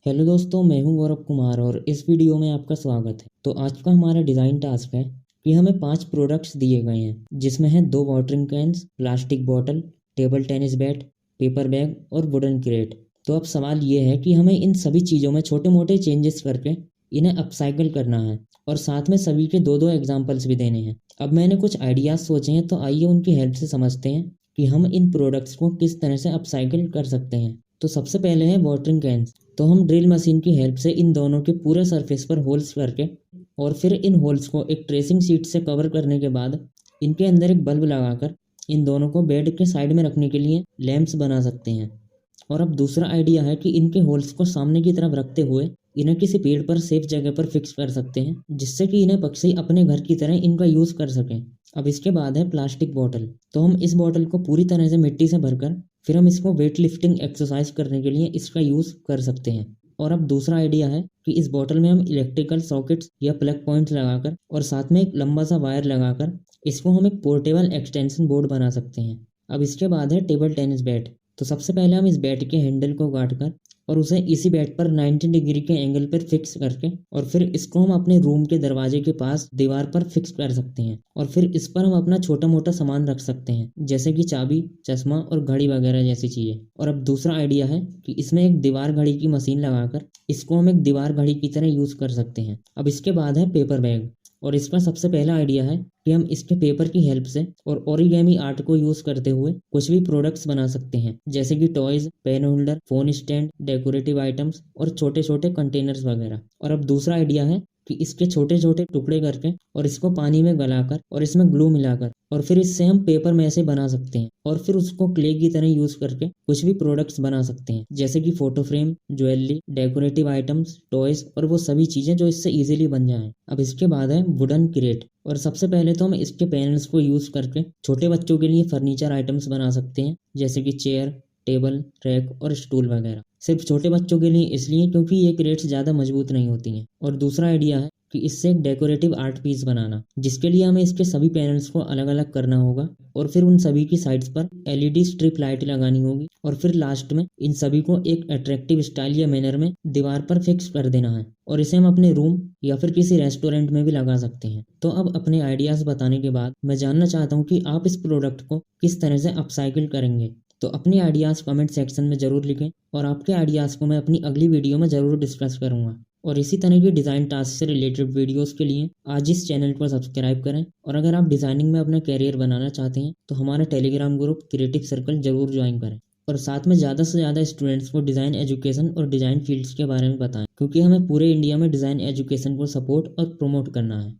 Hello दोस्तों, मैं हूं गौरव कुमार और इस वीडियो में आपका स्वागत है। तो आज का हमारा डिज़ाइन टास्क है कि हमें 5 प्रोडक्ट्स दिए गए हैं, जिसमें हैं 2 watering cans, plastic bottle, table tennis bat, paper bag और वुडन क्रेट। तो अब सवाल ये है कि हमें इन सभी चीज़ों में छोटे मोटे चेंजेस करके इन्हें अपसाइकल करना है और साथ में सभी के दो दो एग्जाम्पल्स भी देने हैं। अब मैंने कुछ आइडियाज़ सोचे हैं, तो आइए उनकी हेल्प से समझते हैं कि हम इन प्रोडक्ट्स को किस तरह से अपसाइकल कर सकते हैं। तो सबसे पहले है वाटरिंग कैंस। तो हम ड्रिल मशीन की हेल्प से इन दोनों के पूरे सरफेस पर होल्स करके और फिर इन होल्स को एक ट्रेसिंग शीट से कवर करने के बाद इनके अंदर एक बल्ब लगाकर इन दोनों को बेड के साइड में रखने के लिए लैंप्स बना सकते हैं। और अब दूसरा आइडिया है कि इनके होल्स को सामने की तरफ रखते हुए इन्हें किसी पेड़ पर सेफ जगह पर फिक्स कर सकते हैं, जिससे कि इन्हें पक्षी अपने घर की तरह इनका यूज़ कर सकें। अब इसके बाद है प्लास्टिक बॉटल। तो हम इस बॉटल को पूरी तरह से मिट्टी से भरकर फिर हम इसको वेट लिफ्टिंग एक्सरसाइज करने के लिए इसका यूज़ कर सकते हैं। और अब दूसरा आइडिया है कि इस बॉटल में हम इलेक्ट्रिकल सॉकेट्स या प्लग पॉइंट्स लगाकर और साथ में एक लंबा सा वायर लगाकर इसको हम एक पोर्टेबल एक्सटेंशन बोर्ड बना सकते हैं। अब इसके बाद है टेबल टेनिस बैट। तो सबसे पहले हम इस बैट के हैंडल को काटकर और उसे इसी बैट पर 90 डिग्री के एंगल पर फिक्स करके और फिर इसको हम अपने रूम के दरवाजे के पास दीवार पर फिक्स कर सकते हैं। और फिर इस पर हम अपना छोटा मोटा सामान रख सकते हैं, जैसे कि चाबी, चश्मा और घड़ी वगैरह जैसी चीज़ें। और अब दूसरा आइडिया है कि इसमें एक दीवार घड़ी की मशीन लगाकर इसको हम एक दीवार घड़ी की तरह यूज़ कर सकते हैं। अब इसके बाद है पेपर बैग। और इसका सबसे पहला आइडिया है कि हम इसके पेपर की हेल्प से और ओरिगेमी आर्ट को यूज करते हुए कुछ भी प्रोडक्ट्स बना सकते हैं, जैसे कि toys, pen holder, phone stand, decorative items और छोटे छोटे कंटेनर्स वगैरह। और अब दूसरा आइडिया है कि इसके छोटे छोटे टुकड़े करके और इसको पानी में गलाकर और इसमें ग्लू मिलाकर और फिर इससे हम पेपर में ऐसे बना सकते हैं और फिर उसको क्ले की तरह यूज करके कुछ भी प्रोडक्ट्स बना सकते हैं, जैसे कि photo frame, jewellery, decorative items, toys और वो सभी चीजें जो इससे इजीली बन जाएं। अब इसके बाद है वुडन क्रेट। और सबसे पहले तो हम इसके पैनल्स को यूज करके छोटे बच्चों के लिए फर्नीचर आइटम्स बना सकते हैं, जैसे कि चेयर, टेबल, रैक और स्टूल वगैरह। सिर्फ छोटे बच्चों के लिए इसलिए क्योंकि ये क्रेट्स ज़्यादा मजबूत नहीं होती हैं। और दूसरा आइडिया है कि इससे एक डेकोरेटिव आर्ट पीस बनाना, जिसके लिए हमें इसके सभी पैनल्स को अलग अलग करना होगा और फिर उन सभी की साइड्स पर एलईडी स्ट्रिप लाइट लगानी होगी और फिर लास्ट में इन सभी को एक अट्रैक्टिव स्टाइल या मैनर में दीवार पर फिक्स कर देना है और इसे हम अपने रूम या फिर किसी रेस्टोरेंट में भी लगा सकते हैं। तो अब अपने आइडियाज़ बताने के बाद मैं जानना चाहता हूँ कि आप इस प्रोडक्ट को किस तरह से अपसाइकिल करेंगे। तो अपने आइडियाज़ कमेंट सेक्शन में ज़रूर लिखें और आपके आइडियाज़ को मैं अपनी अगली वीडियो में ज़रूर डिस्कस करूँगा। और इसी तरह की डिज़ाइन टास्क से रिलेटेड वीडियोस के लिए आज इस चैनल को सब्सक्राइब करें। और अगर आप डिज़ाइनिंग में अपना कैरियर बनाना चाहते हैं तो हमारा टेलीग्राम ग्रुप क्रिएटिव सर्कल ज़रूर ज्वाइन करें और साथ में ज़्यादा से ज़्यादा स्टूडेंट्स को डिज़ाइन एजुकेशन और डिज़ाइन फील्ड्स के बारे में बताएं, क्योंकि हमें पूरे इंडिया में डिज़ाइन एजुकेशन को सपोर्ट और प्रमोट करना है।